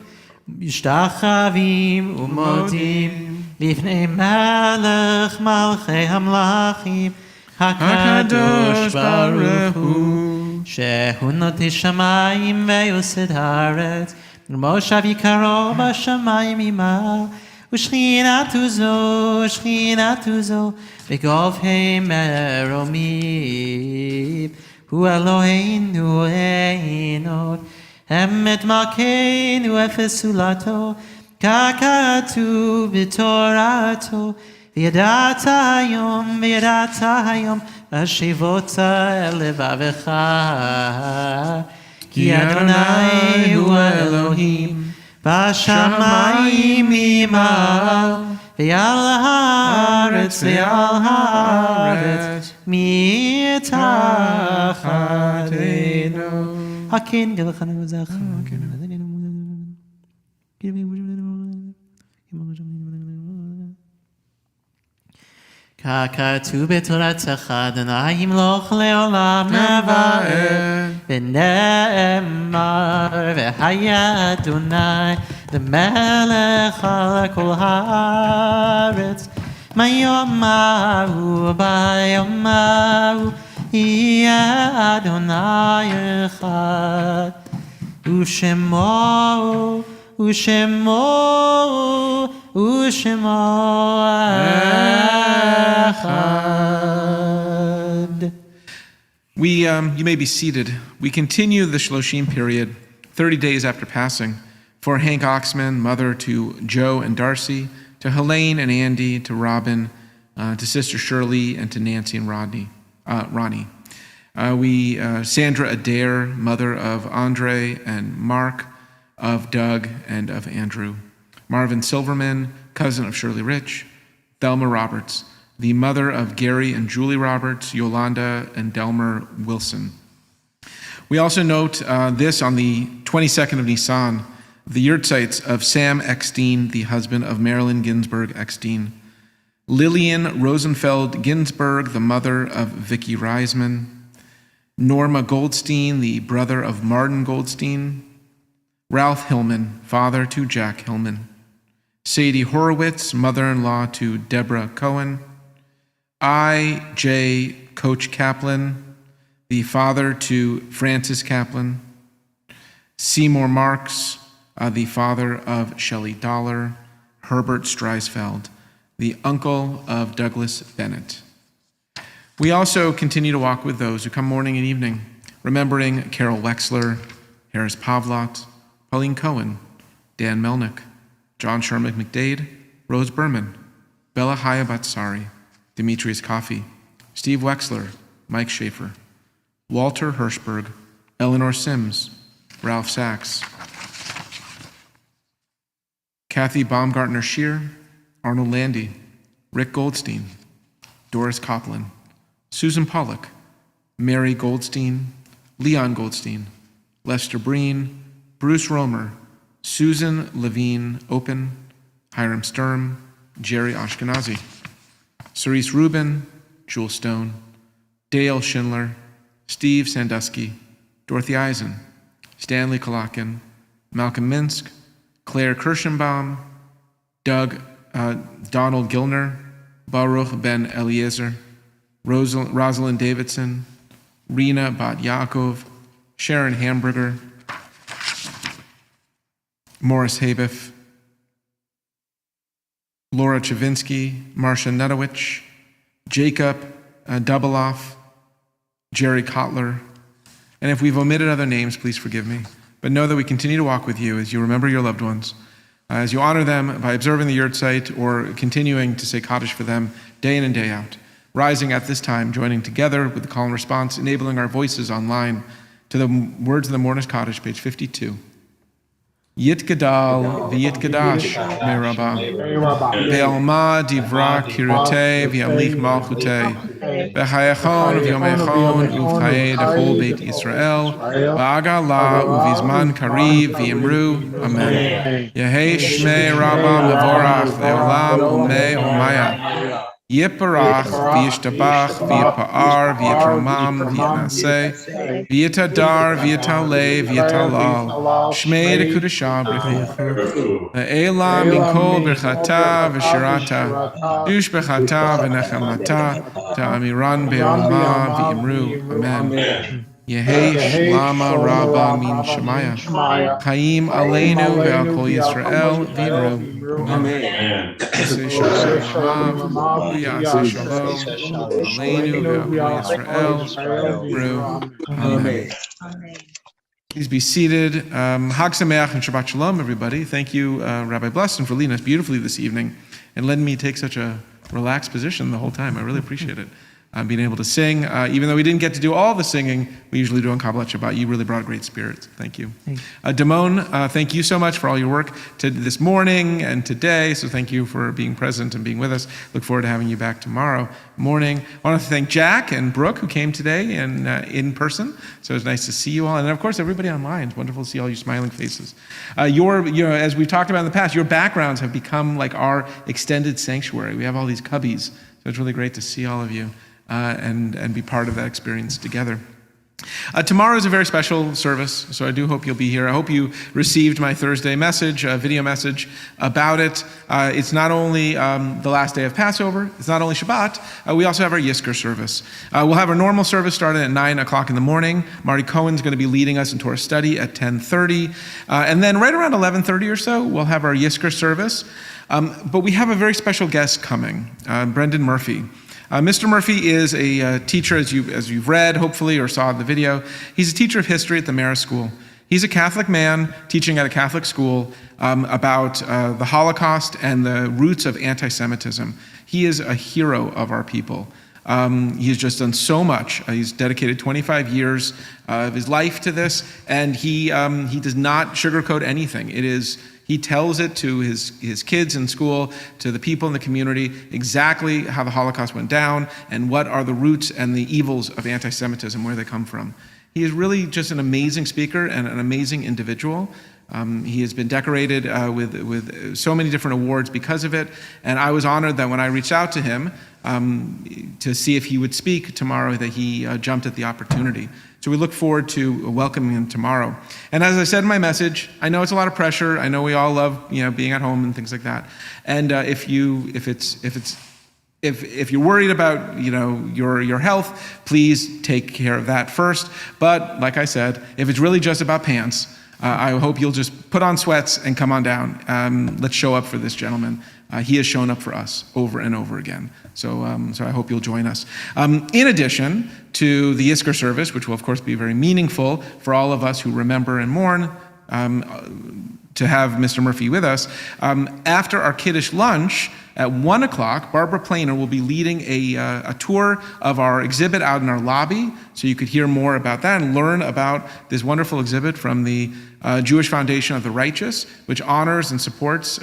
משתחווים ומודים לפני מלך מלכי המלכים הקדוש ברוך הוא שהוא נוטה שמיים ויוסד הארץ ומושב יקרו בשמיים ממעל ושכינתו זו בגובהי מרומים הוא אלוהינו עינות אמת מלכנו אפס סולתו, ככתוב בתורתו, וידעת היום, השיבות אל לבבך. כי אדוני הוא אלוהים, בשמיים ממעל, ועל הארץ מתחתנו. Hakin gelachanu zachan. ככתוב בתורתך, אדוני ימלוך לעולם לבד, ונאמר, והיה אדוני למלך על כל הארץ, ביום ההוא יהיה אדוני אחד, ושמו אחד. You may be seated. We continue the Shloshim period, 30 days after passing, for Hank Oxman, mother to Joe and Darcy, to Helene and Andy, to Robin, to Sister Shirley, and to Nancy and Ronnie. Sandra Adair, mother of Andre and Mark, of Doug and of Andrew. Marvin Silverman, cousin of Shirley Rich. Thelma Roberts, the mother of Gary and Julie Roberts, Yolanda and Delmer Wilson. We also note this on the 22nd of Nisan, the yurtzites of Sam Eckstein, the husband of Marilyn Ginsburg Eckstein. Lillian Rosenfeld Ginsburg, the mother of Vicky Reisman. Norma Goldstein, the brother of Martin Goldstein. Ralph Hillman, father to Jack Hillman. Sadie Horowitz, mother-in-law to Deborah Cohen. I.J. Coach Kaplan, the father to Francis Kaplan. Seymour Marks, the father of Shelley Dollar. Herbert Streisfeld, the uncle of Douglas Bennett. We also continue to walk with those who come morning and evening, remembering Carol Wexler, Harris Pavlot, Pauline Cohen, Dan Melnick, John Sherman McDade, Rose Berman, Bella Hayabatsari, Demetrius Coffey, Steve Wexler, Mike Schaefer, Walter Hirschberg, Eleanor Sims, Ralph Sachs, Kathy Baumgartner-Scheer, Arnold Landy, Rick Goldstein, Doris Copland, Susan Pollock, Mary Goldstein, Leon Goldstein, Lester Breen, Bruce Romer, Susan Levine Open, Hiram Sturm, Jerry Ashkenazi, Cerise Rubin, Jewel Stone, Dale Schindler, Steve Sandusky, Dorothy Eisen, Stanley Kolakin, Malcolm Minsk, Claire Kirschenbaum, Donald Gilner, Baruch Ben Eliezer, Rosalind Davidson, Rena Bat Yaakov, Sharon Hamburger, Morris Habiff, Laura Chavinsky, Marcia Nutowich, Jacob Dubeloff, Jerry Kotler. And if we've omitted other names, please forgive me. But know that we continue to walk with you as you remember your loved ones, as you honor them by observing the yurtzeit or continuing to say Kaddish for them day in and day out. Rising at this time, joining together with the call and response, enabling our voices online to the words of the Mourner's Kaddish, page 52. Yitgadal v'yitgadash merabah ve'alma divra kirutei v'yamlich malchutei v'chayachon v'yomechon uv'chayei dechol Beit Yisrael v'agala uv'izman kariv v'yimru Amen. Yehei shmei Rabba mevorach ve'olam umei umaya Yiparach v'yishtabach v'yipa'ar v'yitramam v'yitnaseh v'yitadar v'yitaleh v'yitalal shmei dekudashah b'rechu ve'ela minkol b'rchata v'shirata dush b'chata v'nechamata ta'amiran be'olma v'yimru Amen. Yehei shlama rabba min shemaya chaim aleinu ve'al kol Yisrael v'yimru Amen. Yaseh shalom v'yaseh shalom aleinu ve'al kol Yisrael v'yimru Amen. Please be seated. Hag Sameach and Shabbat Shalom, everybody. Thank you, Rabbi Blesson, for leading us beautifully this evening and letting me take such a relaxed position the whole time. I really appreciate it. Being able to sing, even though we didn't get to do all the singing we usually do on Kabbalat Shabbat, you really brought great spirits. Thank you. Damon, thank you so much for all your work this morning and today. So thank you for being present and being with us. Look forward to having you back tomorrow morning. I want to thank Jack and Brooke who came today and in person. So it's nice to see you all, and of course everybody online. It's wonderful to see all your smiling faces. As we've talked about in the past, your backgrounds have become like our extended sanctuary. We have all these cubbies, so it's really great to see all of you. And be part of that experience together. Tomorrow is a very special service, so I do hope you'll be here. I hope you received my Thursday message, video message about it. It's not only the last day of Passover, it's not only Shabbat, we also have our Yisker service. We'll have our normal service starting at 9 o'clock in the morning. Marty Cohen's going to be leading us into our study at 10:30. And then right around 11:30 or so, we'll have our Yisker service. But we have a very special guest coming, Brendan Murphy. Mr. Murphy is a teacher, as you've read, hopefully, or saw in the video. He's a teacher of history at the Marist School. He's a Catholic man teaching at a Catholic school about the Holocaust and the roots of anti-Semitism. He is a hero of our people. He has just done so much. He's dedicated 25 years of his life to this, and he does not sugarcoat anything. He tells it to his kids in school, to the people in the community, exactly how the Holocaust went down and what are the roots and the evils of anti-Semitism, where they come from. He is really just an amazing speaker and an amazing individual. He has been decorated with so many different awards because of it, and I was honored that when I reached out to him to see if he would speak tomorrow, that he jumped at the opportunity. So we look forward to welcoming him tomorrow. And as I said in my message, I know it's a lot of pressure. I know we all love being at home and things like that. And if you're worried about your health, please take care of that first. But like I said, if it's really just about pants, I hope you'll just put on sweats and come on down. Let's show up for this gentleman. He has shown up for us over and over again. So I hope you'll join us. In addition to the Yisker service, which will of course be very meaningful for all of us who remember and mourn to have Mr. Murphy with us, after our Kiddush lunch at 1 o'clock, Barbara Planer will be leading a tour of our exhibit out in our lobby, so you could hear more about that and learn about this wonderful exhibit from the Jewish Foundation of the Righteous, which honors and supports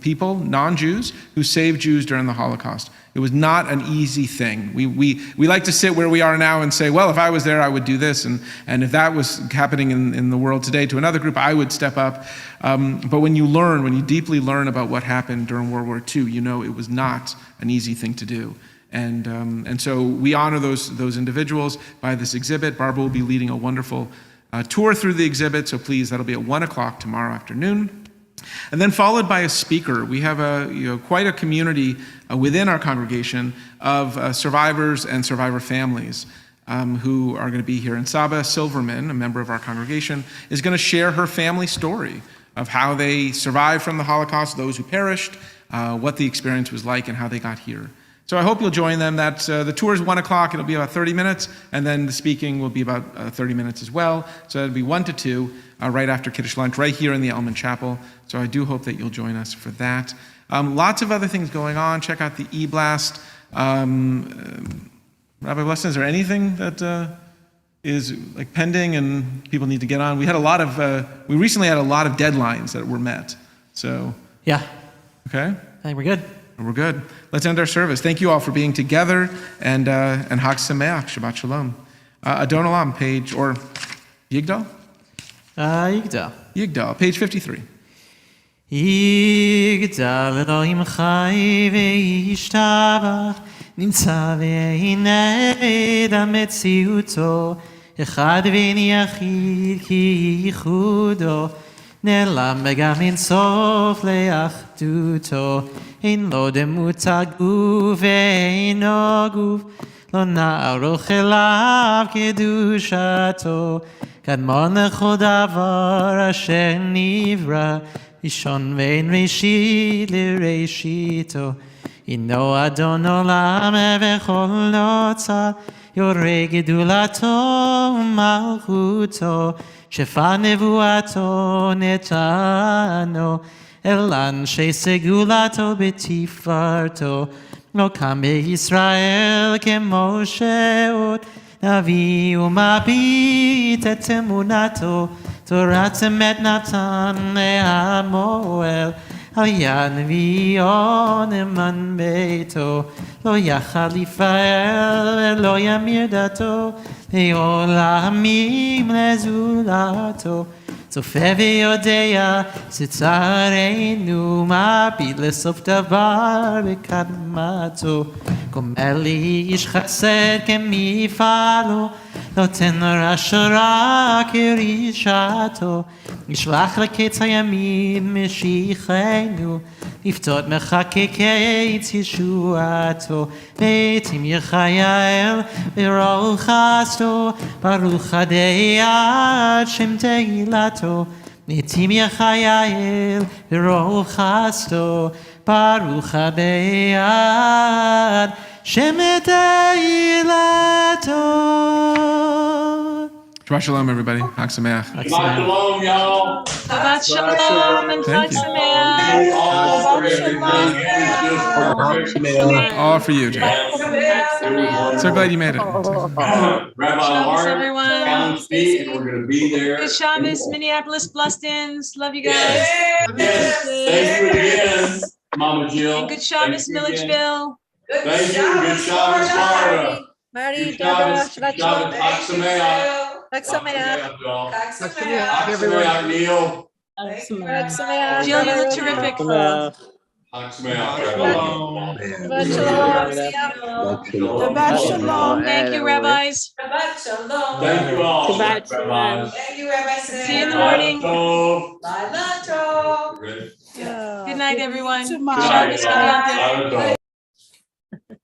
people, non-Jews, who saved Jews during the Holocaust. It was not an easy thing. We like to sit where we are now and say, well, if I was there, I would do this. And if that was happening in the world today to another group, I would step up. But when you deeply learn about what happened during World War II, you know it was not an easy thing to do. And so we honor those individuals by this exhibit. Barbara will be leading a wonderful tour through the exhibit, so please, that'll be at 1 o'clock tomorrow afternoon. And then followed by a speaker. We have quite a community within our congregation of survivors and survivor families who are going to be here. And Saba Silverman, a member of our congregation, is going to share her family story of how they survived from the Holocaust, those who perished, what the experience was like, and how they got here. So I hope you'll join them. The tour is 1 o'clock. It'll be about 30 minutes, and then the speaking will be about 30 minutes as well. So it'll be 1 to 2, right after Kiddush lunch, right here in the Elman Chapel. So I do hope that you'll join us for that. Lots of other things going on. Check out the e-blast. Rabbi Bleston, is there anything that is like pending and people need to get on? We recently had a lot of deadlines that were met. So Yeah. okay. I think we're good. We're good. Let's end our service. Thank you all for being together, and Hag Sameach, Shabbat Shalom. Adon Olam, page, or Yigdal? Yigdal, page 53. יגדל אלוהים חי וישתבח, נמצא והנה המציאותו, אחד ואין יחיד כי ייחודו, נעלם וגם אין סוף לאחדותו, אין לו דמות הגוף ואינו גוף, לא נערוך אליו קדושתו, קדמון לכל דבר אשר נברא, ראשון ואין ראשית לראשיתו, אינו אדון עולם וכל נוצר, יורה גדולתו ומלכותו, שפע נבואתו נתנו, אל אנשי סגולתו בתפארתו, לא קם בישראל כמו שעוד, נביא ומביט את אמונתו, תורת אמת נתן להמועל, על יד נביאו נאמן ביתו, לא יכל לפעל ולא ימיר דתו, לעולמים לזולתו, צופה ויודע שצרינו מביט לסוף דבר בקדמתו, גומל לי איש חסד כמפעלו, נותן לרשע רע כרישתו, ישלח לקץ הימים משיחנו, לפתות מחקקי ישועתו, ביתים יחייל ברוך חסדו, ברוך הדיית שם תהילתו, ביתים יחייל ברוך חסדו, ברוך הדיית שם תהילתו. Shabbat Shalom, everybody. Hag Sameach. Shabbat Shalom, y'all. Shabbat Shalom and Chag Sameach. All for you, Jay. So glad you made it. Rabbi Martin, everyone. Alan speak, and we're going to be there. Good Shabbos, Minneapolis Blessings. Love you guys. Yes, thank you again, Mama Jill. And good Shabbos, Milledgeville. Thank you. Good Shabbos, Florida. Marty, Good Shabbos, Shabbat Shabbat, Chag Sameach. Chag Sameach. y'all. Chag Chag Sameach. Sameach, Neil. Chag Sameach. Jill, you look terrific. Chag Sameach, Rabbi. Shabbat Shalom. Shabbat Shalom. Thank you, rabbis. Shabbat Shalom. Thank you all. Shabbat Rabbi. Thank you, Rabbi. See you in the morning. Bye, Lato. Ready? Good night, everyone. Good night, Shabbos, y'all.